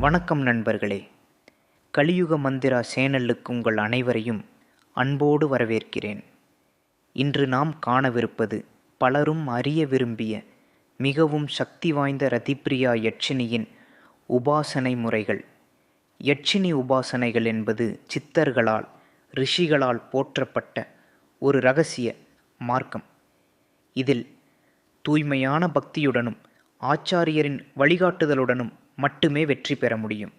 வணக்கம் நண்பர்களே. கலியுக மந்திரா சேனலுக்கு உங்கள் அனைவரையும் அன்போடு வரவேற்கிறேன். இன்று நாம் காணவிருப்பது பலரும் அறிய விரும்பிய மிகவும் சக்தி வாய்ந்த ரதிப்பிரியா யட்சினியின் உபாசனை முறைகள். யட்சினி உபாசனைகள் என்பது சித்தர்களால் ரிஷிகளால் போற்றப்பட்ட ஒரு இரகசிய மார்க்கம். இதில் தூய்மையான பக்தியுடனும் ஆச்சாரியரின் வழிகாட்டுதலுடனும் மட்டுமே வெற்றி பெற முடியும்.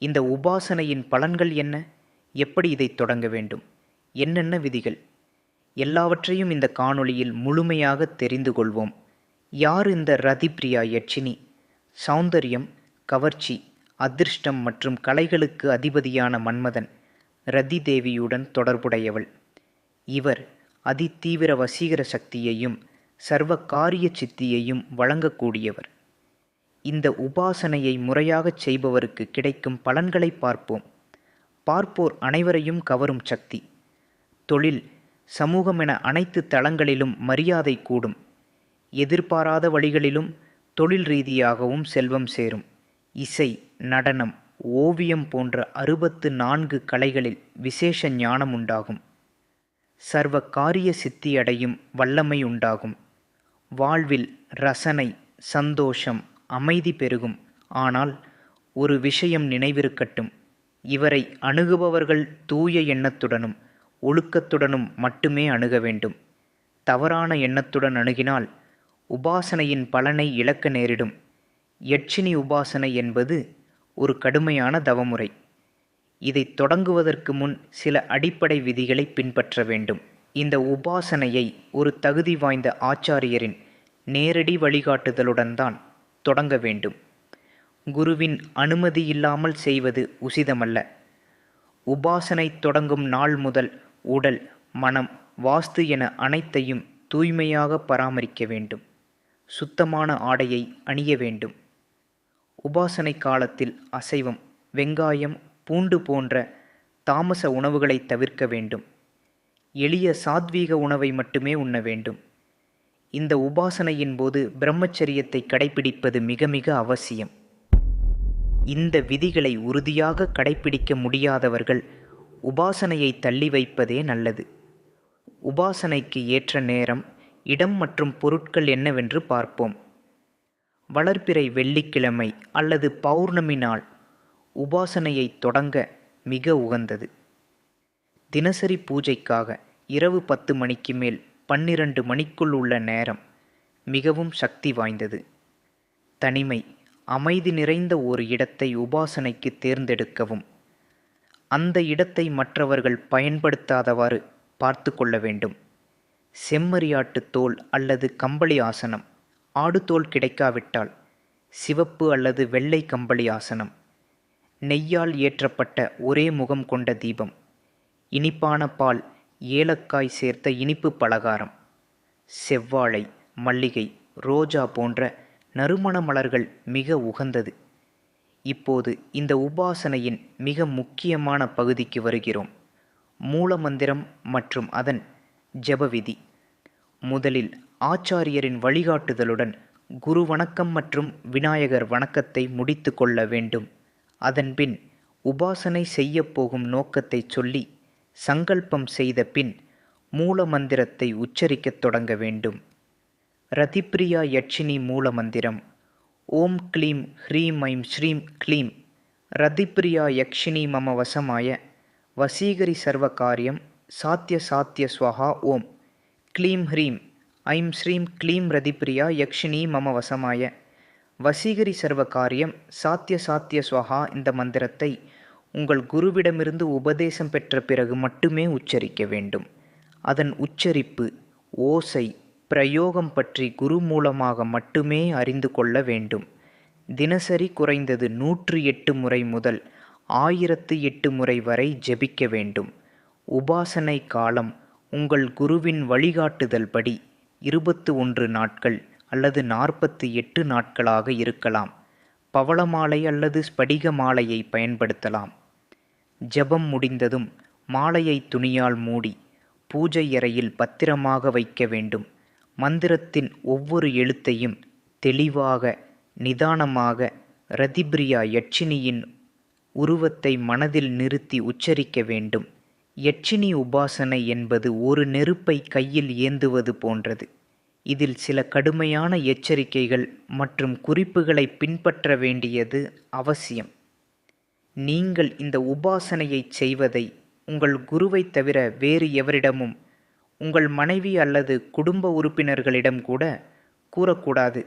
இந்த உபாசனையின் பலன்கள் என்ன? எப்படி இதை தொடங்க வேண்டும்? என்னென்ன விதிகள்? எல்லாவற்றையும் இந்த காணொளியில் முழுமையாக தெரிந்து கொள்வோம். யார் இந்த ரதிப்பிரியா யட்சினி? சௌந்தரியம், கவர்ச்சி, அதிர்ஷ்டம் மற்றும் கலைகளுக்கு அதிபதியான மன்மதன் ரதி தேவியுடன் தொடர்புடையவள். இவர் அதிதீவிர வசீகர சக்தியையும் சர்வ காரிய சித்தியையும் வழங்கக்கூடியவர். இந்த உபாசனையை முறையாகச் செய்பவருக்கு கிடைக்கும் பலன்களை பார்ப்போம். பார்ப்போர் அனைவரையும் கவரும் சக்தி. தொழில், சமூகம் என அனைத்து தளங்களிலும் மரியாதை கூடும். எதிர்பாராத வழிகளிலும் தொழில் ரீதியாகவும் செல்வம் சேரும். இசை, நடனம், ஓவியம் போன்ற 64 கலைகளில் விசேஷ ஞானம் உண்டாகும். சர்வ காரிய சித்தி அடையும் வல்லமை உண்டாகும். வாழ்வில் ரசனை, சந்தோஷம், அமைதி பெருகும். ஆனால் ஒரு விஷயம் நினைவிருக்கட்டும், இவரை அணுகுபவர்கள் தூய எண்ணத்துடனும் ஒழுக்கத்துடனும் மட்டுமே அணுக வேண்டும். தவறான எண்ணத்துடன் அணுகினால் உபாசனையின் பலனை இழக்க நேரிடும். யட்சினி உபாசனை என்பது ஒரு கடுமையான தவமுறை. இதை தொடங்குவதற்கு முன் சில அடிப்படை விதிகளை பின்பற்ற வேண்டும். இந்த உபாசனையை ஒரு தகுதி வாய்ந்த ஆச்சாரியரின் நேரடி வழிகாட்டுதலுடன் தான் தொடங்க வேண்டும். குருவின் அனுமதி இல்லாமல் செய்வது உசிதமல்ல. உபாசனை தொடங்கும் நாள் முதல் உடல், மனம், வாஸ்து என அனைத்தையும் தூய்மையாக பராமரிக்க வேண்டும். சுத்தமான ஆடையை அணிய வேண்டும். உபாசனை காலத்தில் அசைவம், வெங்காயம், பூண்டு போன்ற தாமச உணவுகளை தவிர்க்க வேண்டும். எளிய சாத்வீக உணவை மட்டுமே உண்ண வேண்டும். இந்த உபாசனையின் போது பிரம்மச்சரியத்தை கடைபிடிப்பது மிக மிக அவசியம். இந்த விதிகளை உறுதியாக கடைபிடிக்க முடியாதவர்கள் உபாசனையை தள்ளி வைப்பதே நல்லது. உபாசனைக்கு ஏற்ற நேரம், இடம் மற்றும் பொருட்கள் என்னவென்று பார்ப்போம். வளர்பிறை வெள்ளிக்கிழமை அல்லது பௌர்ணமி நாள் உபாசனையை தொடங்க மிக உகந்தது. தினசரி பூஜைக்காக இரவு 10 மணிக்கு மேல் 12 மணிக்குள் உள்ள நேரம் மிகவும் சக்தி வாய்ந்தது. தனிமை, அமைதி நிறைந்த ஒரு இடத்தை உபாசனைக்கு தேர்ந்தெடுக்கவும். அந்த இடத்தை மற்றவர்கள் பயன்படுத்தாதவாறு பார்த்து கொள்ள வேண்டும். செம்மறியாட்டு தோல் அல்லது கம்பளி ஆசனம், ஆடுதோல் கிடைக்காவிட்டால் சிவப்பு அல்லது வெள்ளை கம்பளி ஆசனம். நெய்யால் ஏற்றப்பட்ட ஒரே முகம் கொண்ட தீபம். இனிப்பான பால், ஏலக்காய் சேர்த்த இனிப்பு பலகாரம். செவ்வாழை, மல்லிகை, ரோஜா போன்ற நறுமண மலர்கள் மிக உகந்தது. இப்போது இந்த உபாசனையின் மிக முக்கியமான பகுதிக்கு வருகிறோம். மூலமந்திரம் மற்றும் அதன் ஜபவிதி. முதலில் ஆச்சாரியரின் வழிகாட்டுதலுடன் குரு வணக்கம் மற்றும் விநாயகர் வணக்கத்தை முடித்து கொள்ள வேண்டும். அதன்பின் உபாசனை செய்யப்போகும் நோக்கத்தை சொல்லி சங்கல்பம் செய்த பின் மூல மந்திரத்தை உச்சரிக்கத் தொடங்க வேண்டும். ரதிப்பிரியா யட்சினி மூல மந்திரம்: ஓம் க்ளீம் ஹ்ரீம் ஐம் ஸ்ரீம் க்ளீம் ரதிப்பிரியா யக்ஷினி மம வசமாய வசீகரி சர்வ காரியம் சாத்திய சாத்திய ஸ்வஹா. ஓம் க்ளீம் ஹ்ரீம் ஐம் ஸ்ரீம் க்ளீம் ரதிப்பிரியா யக்ஷினி மம வசமாய வசீகரி சர்வ காரியம் சாத்திய சாத்திய ஸ்வஹா. இந்த மந்திரத்தை உங்கள் குருவிடமிருந்து உபதேசம் பெற்ற பிறகு மட்டுமே உச்சரிக்க வேண்டும். அதன் உச்சரிப்பு, ஓசை, பிரயோகம் பற்றி குரு மூலமாக மட்டுமே அறிந்து கொள்ள வேண்டும். தினசரி குறைந்தது 108 முறை முதல் 1008 முறை வரை ஜெபிக்க வேண்டும். உபாசனை காலம் உங்கள் குருவின் வழிகாட்டுதல் படி 21 நாட்கள் அல்லது 48 நாட்களாக இருக்கலாம். பவளமாலை அல்லது ஸ்படிக மாலையை பயன்படுத்தலாம். ஜபம் முடிந்ததும் மாலையை துணியால் மூடி பூஜை அறையில் பத்திரமாக வைக்க வேண்டும். மந்திரத்தின் ஒவ்வொரு எழுத்தையும் தெளிவாக, நிதானமாக ரதிபிரியா யட்சினியின் உருவத்தை மனதில் நிறுத்தி உச்சரிக்க வேண்டும். யட்சினி உபாசனை என்பது ஒரு நெருப்பை கையில் ஏந்துவது போன்றது. இதில் சில கடுமையான எச்சரிக்கைகள் மற்றும் குறிப்புகளை பின்பற்ற வேண்டியது அவசியம். நீங்கள் இந்த உபாசனையை செய்வதை உங்கள் குருவை தவிர வேறு எவரிடமும், உங்கள் மனைவி அல்லது குடும்ப உறுப்பினர்களிடம் கூட கூறக்கூடாது.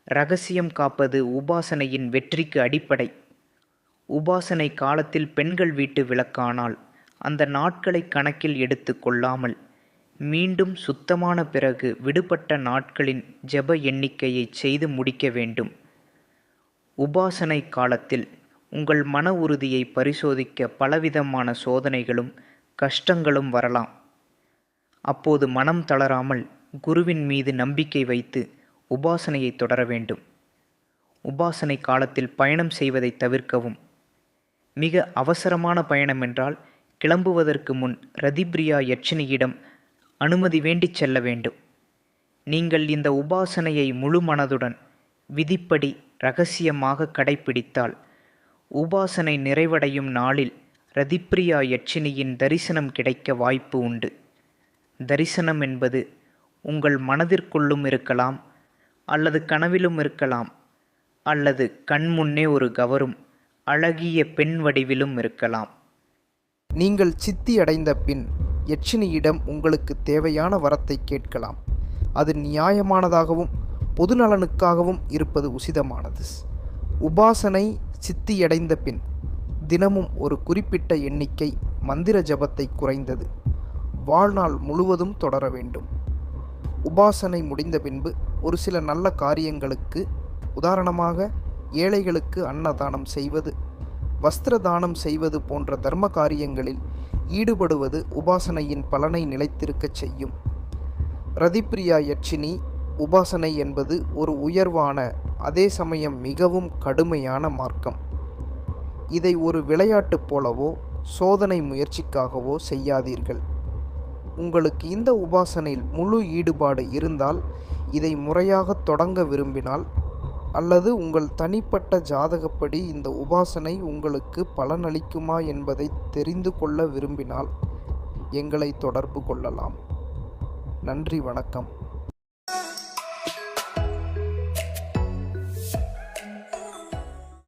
இரகசியம் காப்பது உபாசனையின் வெற்றிக்கு அடிப்படை. உபாசனை காலத்தில் பெண்கள் வீட்டு விளக்கானால் அந்த நாட்களை கணக்கில் எடுத்து கொள்ளாமல் மீண்டும் சுத்தமான பிறகு விடுபட்ட நாட்களின் ஜெப எண்ணிக்கையை செய்து முடிக்க வேண்டும். உபாசனை காலத்தில் உங்கள் மன உறுதியை பரிசோதிக்க பலவிதமான சோதனைகளும் கஷ்டங்களும் வரலாம். அப்போது மனம் தளராமல் குருவின் மீது நம்பிக்கை வைத்து உபாசனையை தொடர வேண்டும். உபாசனை காலத்தில் பயணம் செய்வதை தவிர்க்கவும். மிக அவசரமான பயணம் என்றால் கிளம்புவதற்கு முன் ரதிபிரியா யட்சினியிடம் அனுமதி வேண்டிச் செல்ல வேண்டும். நீங்கள் இந்த உபாசனையை முழு மனதுடன் விதிப்படி இரகசியமாக கடைப்பிடித்தால் உபாசனை நிறைவடையும் நாளில் ரதிப்பிரியா யட்சினியின் தரிசனம் கிடைக்க வாய்ப்பு உண்டு. தரிசனம் என்பது உங்கள் மனதிற்குள்ளும் இருக்கலாம், அல்லது கனவிலும் இருக்கலாம், அல்லது கண்முன்னே ஒரு கவரும் அழகிய பெண் வடிவிலும் இருக்கலாம். நீங்கள் சித்தி அடைந்த பின் யட்சினியிடம் உங்களுக்கு தேவையான வரத்தை கேட்கலாம். அது நியாயமானதாகவும் பொதுநலனுக்காகவும் இருப்பது உசிதமானது. உபாசனை சித்தியடைந்த பின் தினமும் ஒரு குறிப்பிட்ட எண்ணிக்கை மந்திர ஜபத்தை குறைந்தது வாழ்நாள் முழுவதும் தொடர வேண்டும். உபாசனை முடிந்த பின்பு ஒரு சில நல்ல காரியங்களுக்கு, உதாரணமாக ஏழைகளுக்கு அன்னதானம் செய்வது, வஸ்திர தானம் செய்வது போன்ற தர்ம காரியங்களில் ஈடுபடுவது உபாசனையின் பலனை நிலைத்திருக்கச் செய்யும். ரதிப்பிரியா யட்சினி உபாசனை என்பது ஒரு உயர்வான, அதே சமயம் மிகவும் கடுமையான மார்க்கம். இதை ஒரு விளையாட்டு போலவோ சோதனை முயற்சிக்காகவோ செய்யாதீர்கள். உங்களுக்கு இந்த உபாசனையில் முழு ஈடுபாடு இருந்தால், இதை முறையாக தொடங்க விரும்பினால், அல்லது உங்கள் தனிப்பட்ட ஜாதகப்படி இந்த உபாசனை உங்களுக்கு பலனளிக்குமா என்பதை தெரிந்து கொள்ள விரும்பினால் எங்களை தொடர்பு கொள்ளலாம். நன்றி, வணக்கம்.